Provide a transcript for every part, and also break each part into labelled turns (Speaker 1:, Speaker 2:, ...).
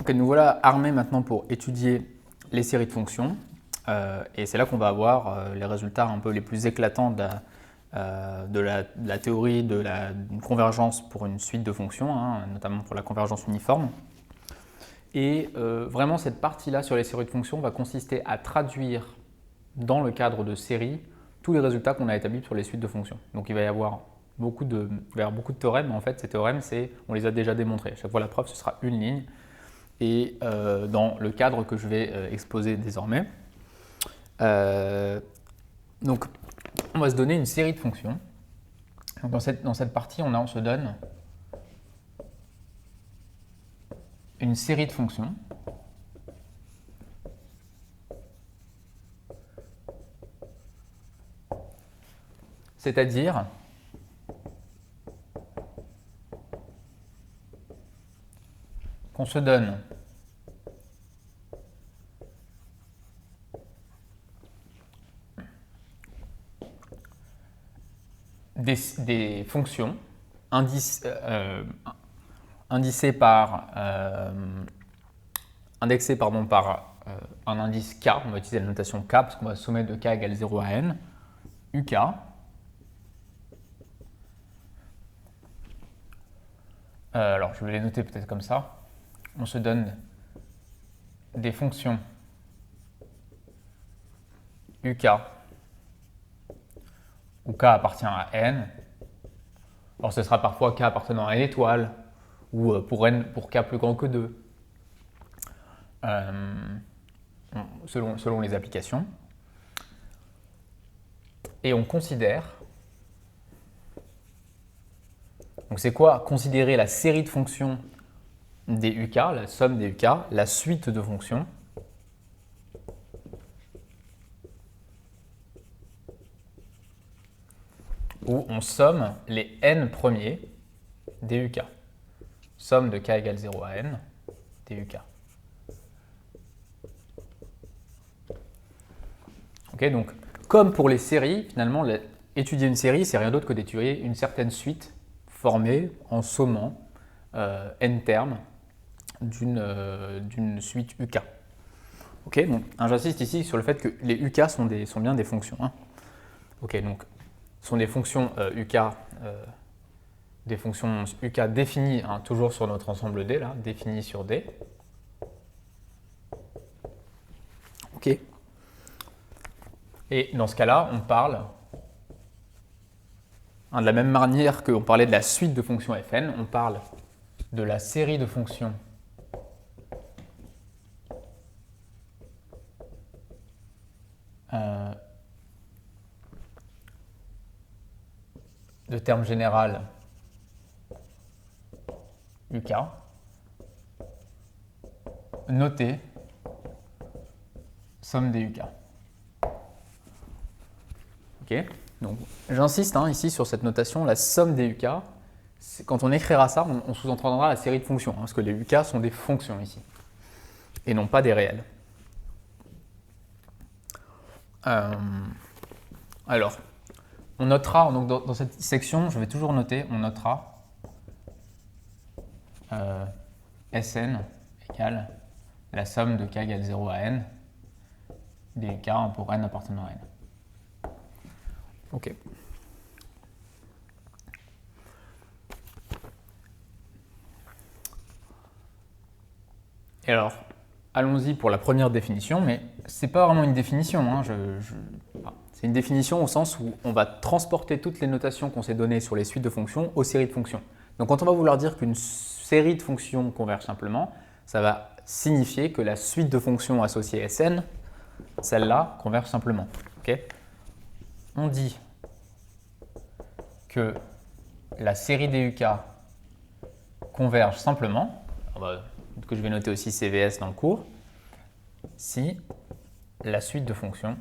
Speaker 1: Ok, nous voilà armés maintenant pour étudier les séries de fonctions. Et c'est là qu'on va avoir les résultats un peu les plus éclatants de la théorie d'une convergence pour une suite de fonctions, hein, notamment pour la convergence uniforme. Et vraiment, cette partie-là sur les séries de fonctions va consister à traduire dans le cadre de séries tous les résultats qu'on a établis sur les suites de fonctions. Donc il va y avoir beaucoup de théorèmes. En fait, ces théorèmes, on les a déjà démontrés. À chaque fois, la preuve, ce sera une ligne. Et dans le cadre que je vais exposer désormais. Donc, on va se donner une série de fonctions. Donc, dans cette partie, on se donne une série de fonctions c'est-à-dire qu'on se donne des fonctions indexées par un indice k, on va utiliser la notation k parce qu'on va sommer de k égale 0 à n, uk. Alors je vais les noter peut-être comme ça. On se donne des fonctions uk où k appartient à n. Alors ce sera parfois k appartenant à n étoile ou pour k plus grand que 2. Selon les applications. Et on considère, donc c'est quoi considérer la série de fonctions des uk, la somme des uk, la suite de fonctions, où on somme les n premiers des uk. Somme de k égale 0 à n des uk. Ok, donc, comme pour les séries, finalement, étudier une série, c'est rien d'autre que d'étudier une certaine suite formée en sommant n termes d'une suite UK. Ok, donc j'insiste ici sur le fait que les UK sont bien des fonctions. Hein. Ok, donc sont des fonctions UK, définies hein, toujours sur notre ensemble D, là, définies sur D. Ok. Et dans ce cas-là, on parle, hein, de la même manière qu'on parlait de la suite de fonctions Fn, on parle de la série de fonctions de terme général UK, notée somme des UK. Ok, donc j'insiste hein, ici sur cette notation, la somme des UK. Quand on écrira ça, on sous-entendra la série de fonctions, hein, parce que les UK sont des fonctions ici, et non pas des réels. Alors, on notera, donc dans cette section, je vais toujours noter, on notera Sn égale la somme de k égale 0 à n des UK pour n appartenant à n. Ok. Et alors, allons-y pour la première définition, mais ce n'est pas vraiment une définition. Hein, c'est une définition au sens où on va transporter toutes les notations qu'on s'est données sur les suites de fonctions aux séries de fonctions. Donc quand on va vouloir dire qu'une série de fonctions converge simplement, ça va signifier que la suite de fonctions associées Sn, celle-là, converge simplement. Okay, on dit que la série des UK converge simplement, que je vais noter aussi CVS dans le cours, si la suite de fonctions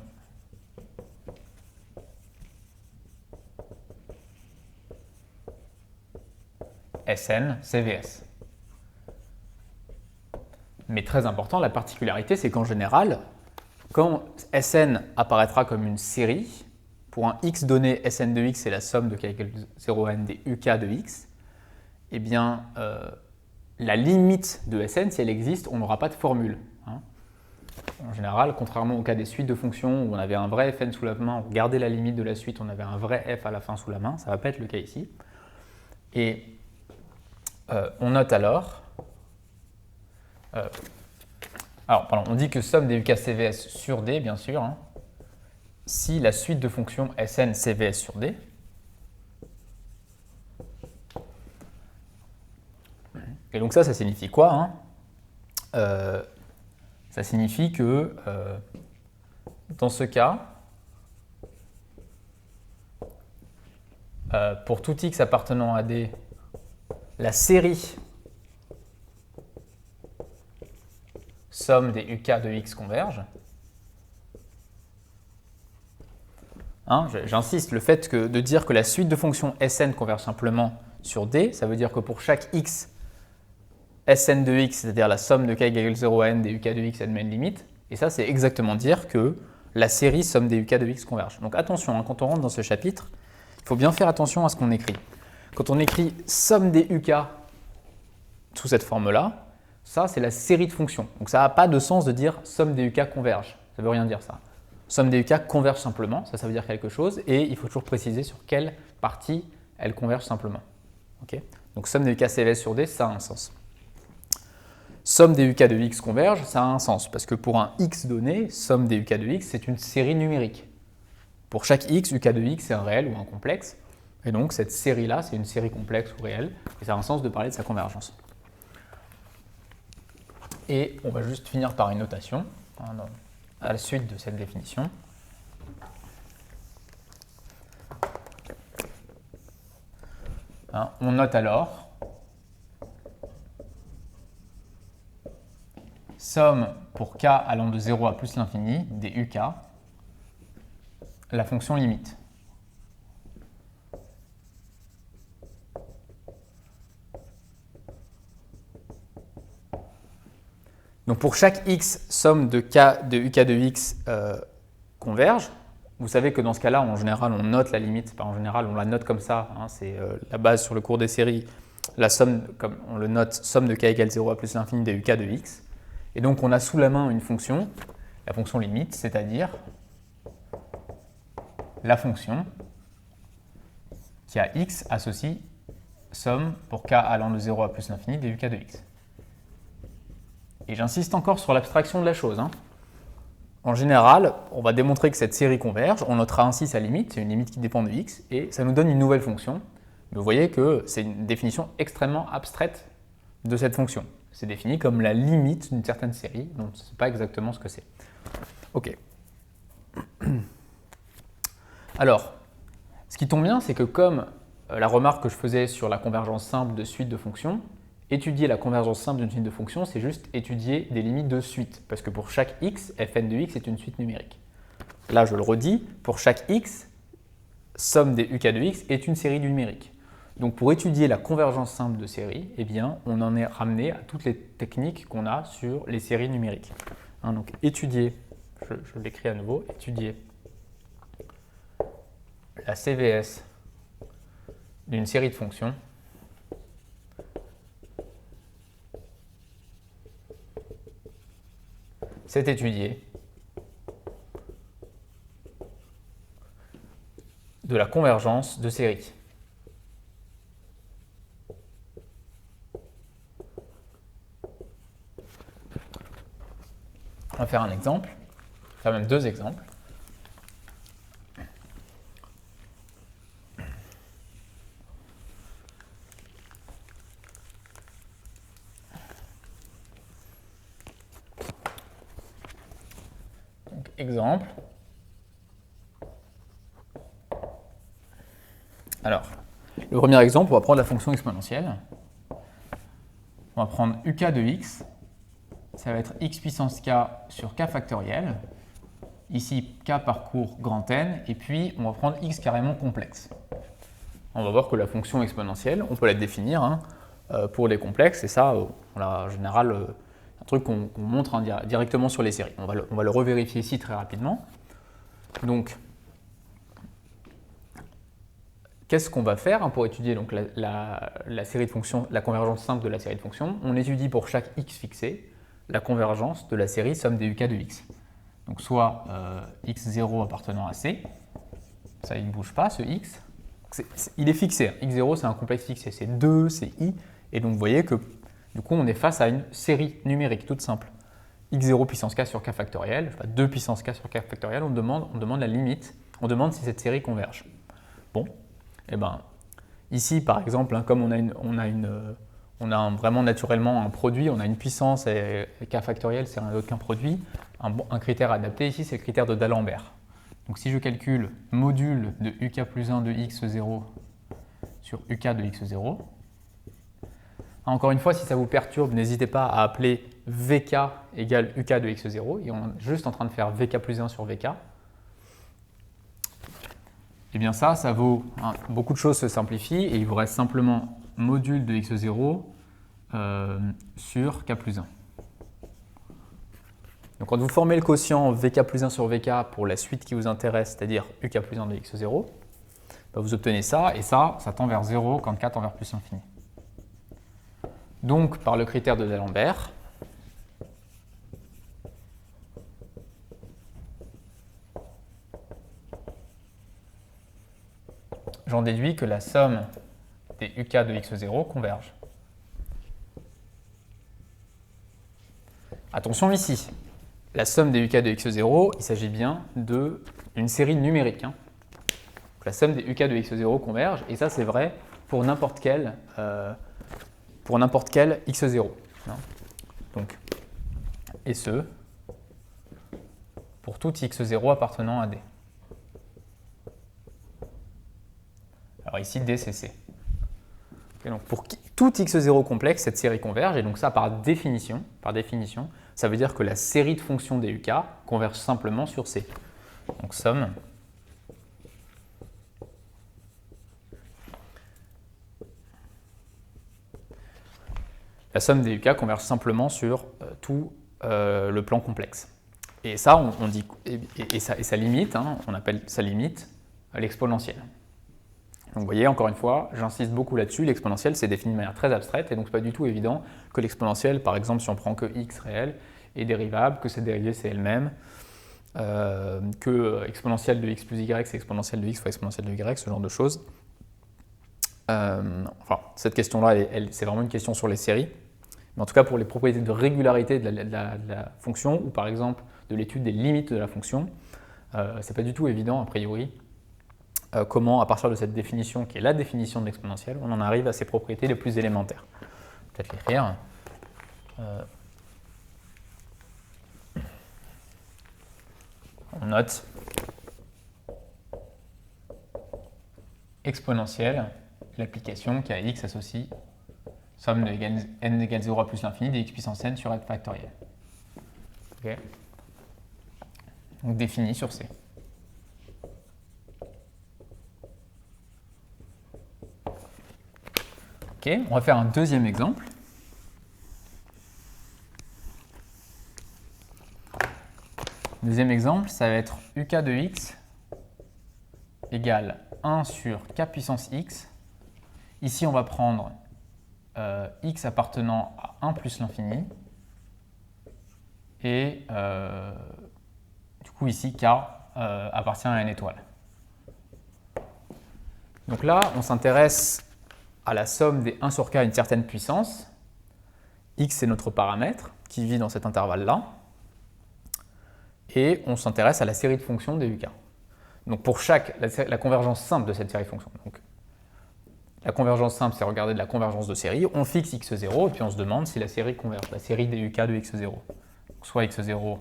Speaker 1: Sn, CVS. Mais très important, la particularité, c'est qu'en général, quand Sn apparaîtra comme une série, pour un x donné, Sn de x, c'est la somme de k égale 0 à n des UK de x, eh bien, la limite de Sn, si elle existe, on n'aura pas de formule. Hein. En général, contrairement au cas des suites de fonctions où on avait un vrai Fn sous la main, on regardait la limite de la suite, on avait un vrai f à la fin sous la main, ça ne va pas être le cas ici. Et on note alors, on dit que somme des UK CVS sur D, bien sûr, hein, si la suite de fonctions Sn CVS sur D, et donc ça signifie quoi hein ça signifie que dans ce cas, pour tout x appartenant à D, la série somme des UK de x converge. Hein, j'insiste, le fait de dire que la suite de fonctions Sn converge simplement sur D, ça veut dire que pour chaque x, Sn de x, c'est-à-dire la somme de k égale 0 à n des UK de x admet une limite, et ça c'est exactement dire que la série somme des UK de x converge. Donc attention, hein, quand on rentre dans ce chapitre, il faut bien faire attention à ce qu'on écrit. Quand on écrit somme des UK sous cette forme-là, ça c'est la série de fonctions. Donc ça n'a pas de sens de dire somme des UK converge, ça ne veut rien dire ça. Somme des UK converge simplement, ça veut dire quelque chose, et il faut toujours préciser sur quelle partie elle converge simplement. Okay, donc somme des UK CVS sur D, ça a un sens. Somme des UK de x converge, ça a un sens, parce que pour un x donné, somme des UK de x, c'est une série numérique. Pour chaque x, UK de x, c'est un réel ou un complexe, et donc cette série-là, c'est une série complexe ou réelle, et ça a un sens de parler de sa convergence. Et on va juste finir par une notation, à la suite de cette définition. On note alors somme pour k allant de 0 à plus l'infini des UK, la fonction limite. Donc pour chaque x, somme de k de UK de x converge. Vous savez que dans ce cas-là, en général, on note la limite. En général, on la note comme ça. Hein, c'est la base sur le cours des séries. La somme, comme on le note, somme de k égale 0 à plus l'infini des UK de x. Et donc, on a sous la main une fonction, la fonction limite, c'est-à-dire la fonction qui a x associe somme pour k allant de 0 à plus l'infini des UK de x. Et j'insiste encore sur l'abstraction de la chose. Hein. En général, on va démontrer que cette série converge, on notera ainsi sa limite, c'est une limite qui dépend de x, et ça nous donne une nouvelle fonction. Mais vous voyez que c'est une définition extrêmement abstraite de cette fonction. C'est défini comme la limite d'une certaine série, donc on ne sait pas exactement ce que c'est. Ok. Alors, ce qui tombe bien, c'est que comme la remarque que je faisais sur la convergence simple de suite de fonctions, étudier la convergence simple d'une suite de fonctions, c'est juste étudier des limites de suite, parce que pour chaque x, fn de x est une suite numérique. Là, je le redis, pour chaque x, somme des UK de x est une série numérique. Donc pour étudier la convergence simple de séries, eh bien, on en est ramené à toutes les techniques qu'on a sur les séries numériques. Hein, donc étudier, je l'écris à nouveau, étudier la CVS d'une série de fonctions c'est étudier de la convergence de séries. On va faire un exemple, enfin même deux exemples. Donc, exemple. Alors, le premier exemple, on va prendre la fonction exponentielle. On va prendre UK de x. Ça va être x puissance k sur k factoriel. Ici, k parcourt grand N. Et puis, on va prendre x carrément complexe. On va voir que la fonction exponentielle, on peut la définir pour les complexes. Et ça, en général, un truc qu'on montre directement sur les séries. On va le revérifier ici très rapidement. Donc, qu'est-ce qu'on va faire pour étudier donc, la série de fonctions, la convergence simple de la série de fonctions? On étudie pour chaque x fixé la convergence de la série somme des uk de x. Donc soit x0 appartenant à C, ça il ne bouge pas ce x, il est fixé, x0 c'est un complexe fixé, c'est 2, c'est i, et donc vous voyez que du coup on est face à une série numérique toute simple. x0 puissance k sur k factoriel, 2 puissance k sur k factoriel, on demande la limite, on demande si cette série converge. Bon, et ben ici par exemple, comme on a vraiment naturellement un produit, on a une puissance et k factoriel c'est rien d'autre qu'un produit, un critère adapté ici c'est le critère de D'Alembert. Donc si je calcule module de uk plus 1 de x0 sur uk de x0, encore une fois, si ça vous perturbe, n'hésitez pas à appeler vk égale uk de x0, et on est juste en train de faire vk plus 1 sur vk. Et bien ça vaut, beaucoup de choses se simplifient, et il vous reste simplement module de x0 sur k plus 1. Donc quand vous formez le quotient vk plus 1 sur vk pour la suite qui vous intéresse, c'est-à-dire uk plus 1 de x0, vous obtenez ça, et ça tend vers 0 quand k tend vers plus l'infini. Donc, par le critère de D'Alembert, j'en déduis que la somme des uk de x0 converge. Attention ici, la somme des uk de x0, il s'agit bien d'une série numérique. Donc, la somme des uk de x0 converge, et ça c'est vrai pour n'importe quel x0. Donc, et ce, pour tout x0 appartenant à D. Alors ici, D, c'est C. Okay, donc pour tout x0 complexe, cette série converge, et donc ça, par définition, ça veut dire que la série de fonctions des uk converge simplement sur C. Donc somme la somme des uk converge simplement sur tout le plan complexe. Et ça, on dit, et sa limite, on appelle sa limite l'exponentielle. Donc vous voyez, encore une fois, j'insiste beaucoup là-dessus, l'exponentielle c'est défini de manière très abstraite, et donc c'est pas du tout évident que l'exponentielle, par exemple si on prend que x réel, est dérivable, que cette dérivée c'est elle-même, que exponentielle de x plus y c'est exponentielle de x fois exponentielle de y, ce genre de choses. Enfin, cette question-là, c'est vraiment une question sur les séries. Mais en tout cas, pour les propriétés de régularité de la fonction, ou par exemple de l'étude des limites de la fonction, c'est pas du tout évident, a priori, comment, à partir de cette définition, qui est la définition de l'exponentielle, on en arrive à ces propriétés les plus élémentaires. Peut-être l'écrire. On note exponentielle, l'application qui a x associe somme de n égale 0 à plus l'infini de x puissance n sur n factoriel. Okay. Donc défini sur C. Ok, on va faire un deuxième exemple. Deuxième exemple, ça va être uk de x égale 1 sur k puissance x. Ici, on va prendre x appartenant à 1 plus l'infini. Et du coup, ici, k appartient à n étoile. Donc là, on s'intéresse à la somme des 1 sur k à une certaine puissance. X, c'est notre paramètre qui vit dans cet intervalle-là. Et on s'intéresse à la série de fonctions des uk. Donc pour la convergence simple de cette série de fonctions. Donc, la convergence simple, c'est regarder de la convergence de série. On fixe x0 et puis on se demande si la série converge, la série des uk de x0. Donc, soit x0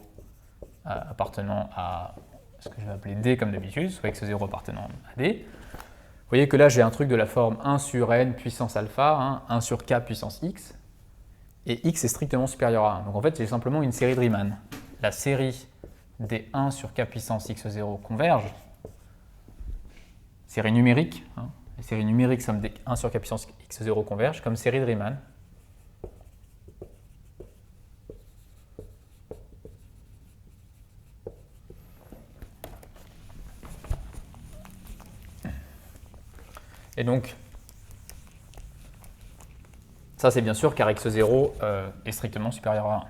Speaker 1: appartenant à ce que je vais appeler D comme d'habitude, soit x0 appartenant à D. Vous voyez que là, j'ai un truc de la forme 1 sur n puissance alpha, 1 sur k puissance x, et x est strictement supérieur à 1. Donc en fait, j'ai simplement une série de Riemann. La série des 1 sur k puissance x0 converge, série numérique, les séries numériques somme des 1 sur k puissance x0 converge comme série de Riemann. Et donc, ça c'est bien sûr car x0 est strictement supérieur à 1.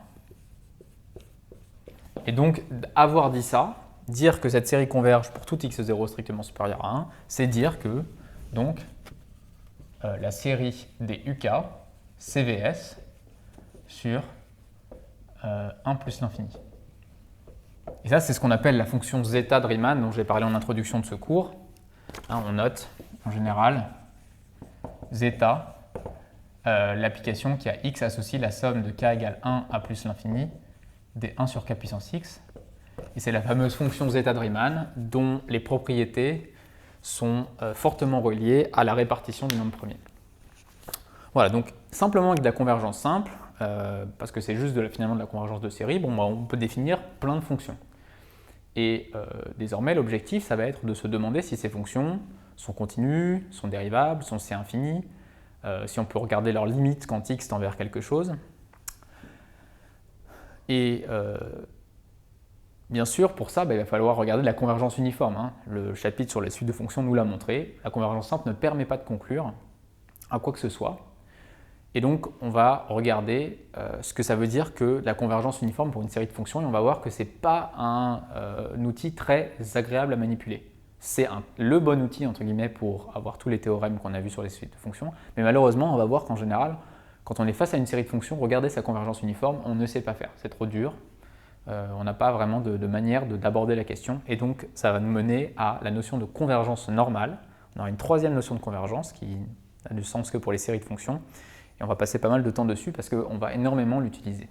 Speaker 1: Et donc, avoir dit ça, dire que cette série converge pour tout x0 strictement supérieur à 1, c'est dire que donc, la série des UK, CVS, sur 1 plus l'infini. Et ça, c'est ce qu'on appelle la fonction zeta de Riemann, dont j'ai parlé en introduction de ce cours. On note, en général, zeta, l'application qui a x associe la somme de k égale 1 à plus l'infini des 1 sur k puissance x. Et c'est la fameuse fonction zeta de Riemann dont les propriétés sont fortement reliées à la répartition du nombre premier. Voilà, donc simplement avec de la convergence simple, parce que c'est juste finalement de la convergence de série, on peut définir plein de fonctions. Et désormais, l'objectif, ça va être de se demander si ces fonctions sont continues, sont dérivables, sont C infinies, si on peut regarder leurs limites quand x tend vers quelque chose. Et bien sûr, pour ça, il va falloir regarder la convergence uniforme. Le chapitre sur les suites de fonctions nous l'a montré. La convergence simple ne permet pas de conclure à quoi que ce soit. Et donc, on va regarder ce que ça veut dire que la convergence uniforme pour une série de fonctions, et on va voir que ce n'est pas un outil très agréable à manipuler. C'est le bon outil, entre guillemets, pour avoir tous les théorèmes qu'on a vus sur les suites de fonctions, mais malheureusement, on va voir qu'en général, quand on est face à une série de fonctions, regarder sa convergence uniforme, on ne sait pas faire, c'est trop dur, on n'a pas vraiment de manière d'aborder la question, et donc ça va nous mener à la notion de convergence normale. On aura une troisième notion de convergence qui n'a du sens que pour les séries de fonctions, et on va passer pas mal de temps dessus parce qu'on va énormément l'utiliser.